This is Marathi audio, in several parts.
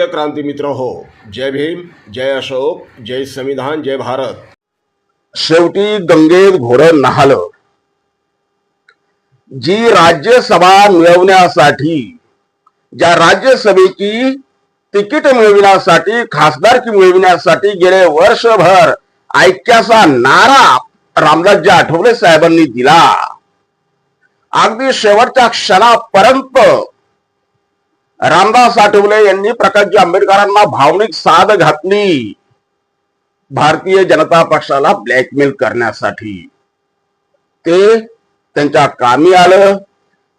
प्रिय क्रांती मित्र हो, जय भीम, जय अशोक, जय संविधान, जय भारत। शेवटी गंगेत घोडं न्हालं। जी राज्यसभा मिळवण्यासाठी, ज्या राज्यसभेची तिकीट मिळविण्यासाठी, खासदारकी मिळविण्यासाठी गेले वर्षभर ऐक्याचा नारा रामदासजी आठवले साहेबांनी दिला, अगदी शेवटच्या क्षणापर्यंत रामदास आठवले यांनी प्रकाशजी आंबेडकरांना भावनिक साथ घातली भारतीय जनता पक्षाला ब्लॅकमेल करण्यासाठी। ते त्यांच्या कामी आलं।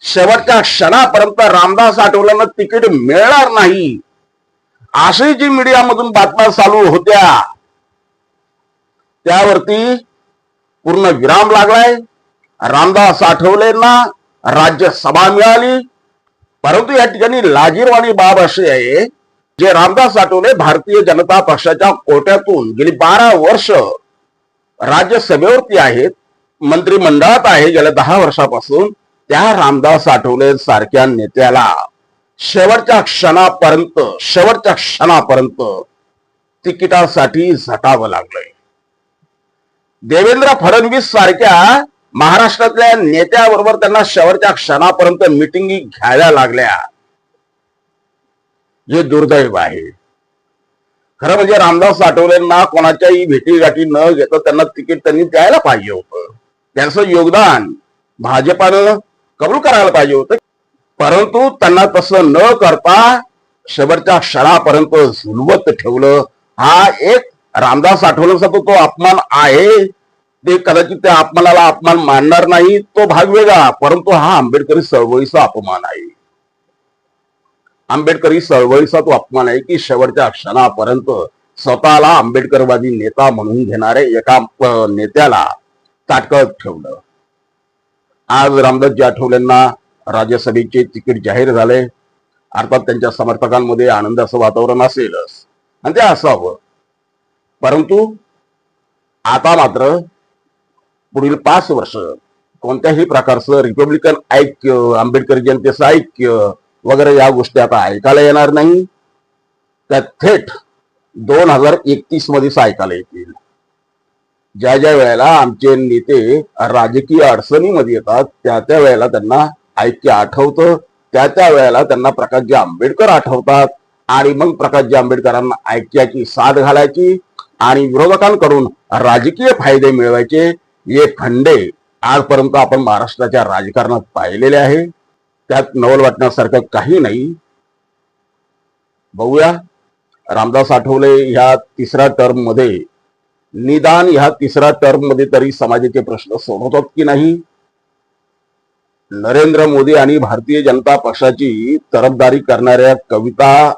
शेवटच्या क्षणापर्यंत रामदास आठवलेंना तिकीट मिळणार नाही अशी जी मीडियामधून बातम्या चालू होत्या, त्यावरती पूर्ण विराम लागलाय। रामदास आठवलेंना राज्यसभा मिळाली, परंतु या ठिकाणी लाजिरवाणी बाब अशी आहे, जे रामदास आठवले भारतीय जनता पक्षाच्या कोट्यातून गेली 12 वर्ष राज्यसभेवरती आहेत, मंत्रिमंडळात आहे गेल्या 10 वर्षापासून, त्या रामदास आठवले सारख्या नेत्याला शेवटच्या क्षणापर्यंत तिकिटासाठी झटावं लागलंय। देवेंद्र फडणवीस सारख्या महाराष्ट्रातल्या नेत्याबरोबर त्यांना शेवटच्या क्षणापर्यंत मिटिंगी घ्यायला लागल्या, हे दुर्दैव आहे। खरं म्हणजे रामदास आठवलेंना कोणाच्याही भेटीगाठी न घेता त्यांना तिकीट त्यांनी द्यायला पाहिजे होतं, त्यांचं योगदान भाजपानं कबूल करायला पाहिजे होतं, परंतु त्यांना तसं न करता शेवटच्या क्षणापर्यंत झुलवत ठेवलं। हा एक रामदास आठवलेंचा तो अपमान आहे। ते कदाचित त्या अपमानाला अपमान मानणार नाही, तो भाग वेगळा, परंतु हा आंबेडकरी चळवळीचा अपमान आहे। आंबेडकरी चळवळीचा तो अपमान आहे की शेवटच्या क्षणापर्यंत स्वतःला आंबेडकरवादी नेता म्हणून घेणारे एका नेत्याला ताटकळत ठेवलं। आज रामदासजी आठवलेंना राज्यसभेचे तिकीट जाहीर झाले। अर्थात त्यांच्या समर्थकांमध्ये आनंदाचं वातावरण असेलच आणि ते असावं, परंतु आता मात्र पुढील 5 वर्ष कोणत्याही प्रकारचं रिपब्लिकन ऐक्य, आंबेडकरी जनतेचं ऐक्य वगैरे या गोष्टी आता ऐकायला येणार नाही। त्या थेट 2031 मध्येच ऐकायला येतील। ज्या ज्या वेळेला आमचे नेते राजकीय अडचणीमध्ये येतात, त्या वेळेला त्यांना ऐक्य आठवतं, त्या वेळेला त्यांना प्रकाशजी आंबेडकर आठवतात आणि मग प्रकाशजी आंबेडकरांना ऐक्याची साथ घालायची आणि विरोधकांकडून राजकीय फायदे मिळवायचे, हे खंडे आजपर्यंत आपण महाराष्ट्राच्या राजकारणात पाहिलेले आहे। त्यात नवल वाटण्यासारखं काही नाही। बघूया रामदास आठवले ह्या तिसऱ्या टर्म मध्ये, निदान ह्या तिसऱ्या टर्म मध्ये तरी समाजाचे प्रश्न सोडवतात की नाही। नरेंद्र मोदी आणि भारतीय जनता पक्षाची तरफदारी करणाऱ्या कविता,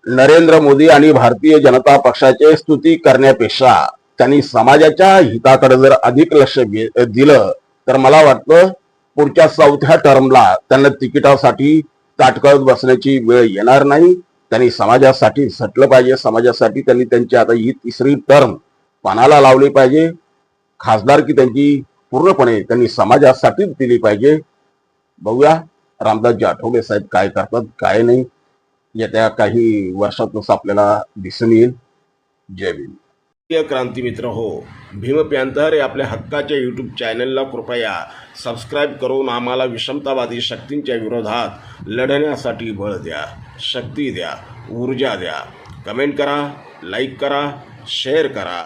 नरेंद्र मोदी आणि भारतीय जनता पक्षाचे स्तुती करण्यापेक्षा त्यांनी समाजाच्या हिताकडे जर अधिक लक्ष दिलं तर मला वाटतं पुढच्या 4थ्या टर्मला त्यांना तिकिटासाठी ताटकळत बसण्याची वेळ येणार नाही। त्यांनी समाजासाठी झटलं पाहिजे, समाजासाठी त्यांनी त्यांची आता ही 3री टर्म पणाला लावली पाहिजे। खासदारकी त्यांची पूर्णपणे त्यांनी समाजासाठीच दिली पाहिजे। बघूया रामदासजी आठवले साहेब काय करतात काय नाही, येत्या काही वर्षातच आपल्याला दिसून येईल। जय भीम। प्रिय क्रांती मित्र हो, भीम पॅंथर या आपल्या हक्काच्या यूट्यूब चॅनलला कृपया सबस्क्राईब करून आम्हाला विषमतावादी शक्तींच्या विरोधात लढण्यासाठी बळ द्या, शक्ती द्या, ऊर्जा द्या। कमेंट करा, लाईक करा, शेअर करा।